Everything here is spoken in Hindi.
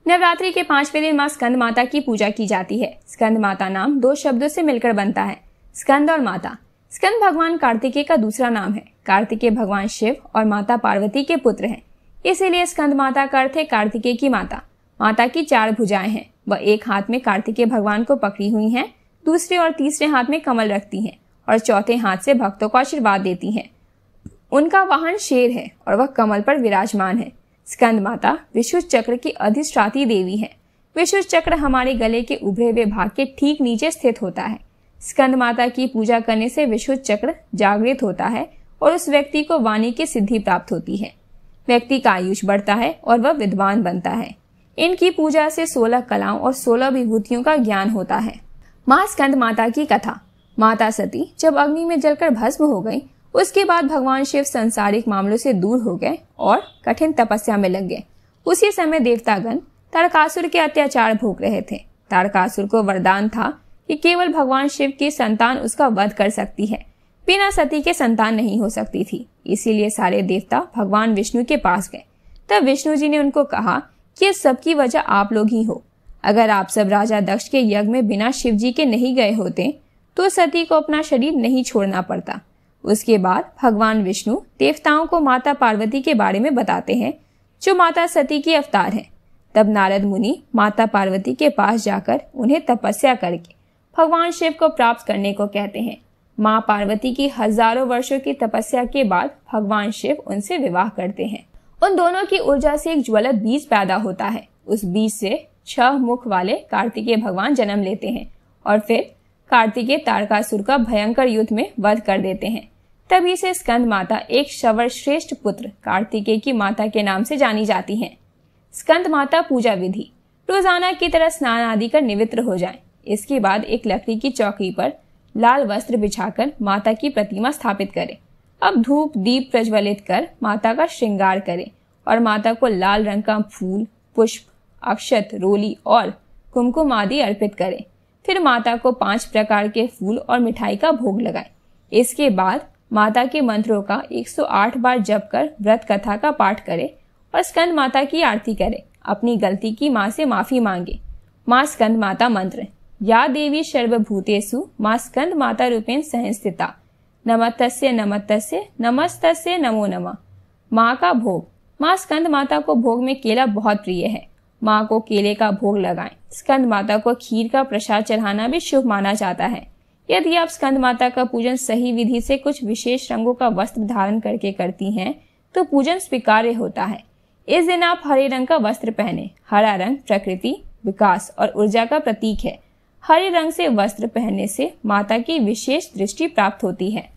नवरात्रि के 5वें दिन मां स्कंद माता की पूजा की जाती है। स्कंद माता नाम 2 शब्दों से मिलकर बनता है, स्कंद और माता। स्कंद भगवान कार्तिकेय का दूसरा नाम है। कार्तिकेय भगवान शिव और माता पार्वती के पुत्र हैं, इसीलिए स्कंद माता का अर्थ है कार्तिकेय की माता। माता की 4 भुजाएं हैं। वह एक हाथ में कार्तिकेय भगवान को पकड़ी हुई हैं, दूसरे और तीसरे हाथ में कमल रखती हैं और चौथे हाथ से भक्तों को आशीर्वाद देती हैं। उनका वाहन शेर है और वह कमल पर विराजमान है। स्कंद माता विशुद्ध चक्र की अधिष्ठात्री देवी है। विशुद्ध चक्र हमारे गले के उभरे हुए भाग के ठीक नीचे स्थित होता है। स्कंद माता की पूजा करने से विशुद्ध चक्र जागृत होता है और उस व्यक्ति को वाणी की सिद्धि प्राप्त होती है। व्यक्ति का आयुष बढ़ता है और वह विद्वान बनता है। इनकी पूजा से 16 कलाओं और 16 विभूतियों का ज्ञान होता है। मां स्कंद माता की कथा। माता सती जब अग्नि में जलकर भस्म हो गई, उसके बाद भगवान शिव सांसारिक मामलों से दूर हो गए और कठिन तपस्या में लग गए। उसी समय देवतागण तारकासुर के अत्याचार भोग रहे थे। तारकासुर को वरदान था कि केवल भगवान शिव की संतान उसका वध कर सकती है, बिना सती के संतान नहीं हो सकती थी। इसीलिए सारे देवता भगवान विष्णु के पास गए। तब विष्णु जी ने उनको कहा कि इस सब की वजह आप लोग ही हो। अगर आप सब राजा दक्ष के यज्ञ में बिना शिव जी के नहीं गए होते तो सती को अपना शरीर नहीं छोड़ना पड़ता। उसके बाद भगवान विष्णु देवताओं को माता पार्वती के बारे में बताते हैं, जो माता सती की अवतार है। तब नारद मुनि माता पार्वती के पास जाकर उन्हें तपस्या करके भगवान शिव को प्राप्त करने को कहते हैं। माँ पार्वती की हजारों वर्षों की तपस्या के बाद भगवान शिव उनसे विवाह करते हैं। उन दोनों की ऊर्जा से एक ज्वलंत बीज पैदा होता है। उस बीज से 6 मुख वाले कार्तिकेय भगवान जन्म लेते हैं और फिर कार्तिकेय तारकासुर का भयंकर युद्ध में वध कर देते हैं। तभी से स्कंद माता एक सर्वश्रेष्ठ पुत्र कार्तिकेय की माता के नाम से जानी जाती हैं। स्कंद माता पूजा विधि। रोजाना की तरह स्नान आदि कर निवृत्त हो जाएं। इसके बाद एक लकड़ी की चौकी पर लाल वस्त्र बिछाकर माता की प्रतिमा स्थापित करें। अब धूप दीप प्रज्वलित कर माता का श्रृंगार करें और माता को लाल रंग का फूल, पुष्प, अक्षत, रोली और कुमकुम आदि अर्पित करें। फिर माता को 5 प्रकार के फूल और मिठाई का भोग लगाएं। इसके बाद माता के मंत्रों का 108 बार जप कर व्रत कथा का पाठ करें और स्कंद माता की आरती करें। अपनी गलती की माँ से माफी मांगे। माँ स्कंद माता मंत्र। या देवी सर्वभूतेषु माँ स्कंद माता रूपेण संस्थिता, नमस्तस्य नमस्तस्य नमस्तस्य नमो नमः। माँ का भोग। माँ स्कंद माता को भोग में केला बहुत प्रिय है। माँ को केले का भोग लगाएं। स्कंद माता को खीर का प्रसाद चढ़ाना भी शुभ माना जाता है। यदि आप स्कंद माता का पूजन सही विधि से कुछ विशेष रंगों का वस्त्र धारण करके करती हैं, तो पूजन स्वीकार्य होता है। इस दिन आप हरे रंग का वस्त्र पहने। हरा रंग प्रकृति, विकास और ऊर्जा का प्रतीक है। हरे रंग से वस्त्र पहनने से माता की विशेष दृष्टि प्राप्त होती है।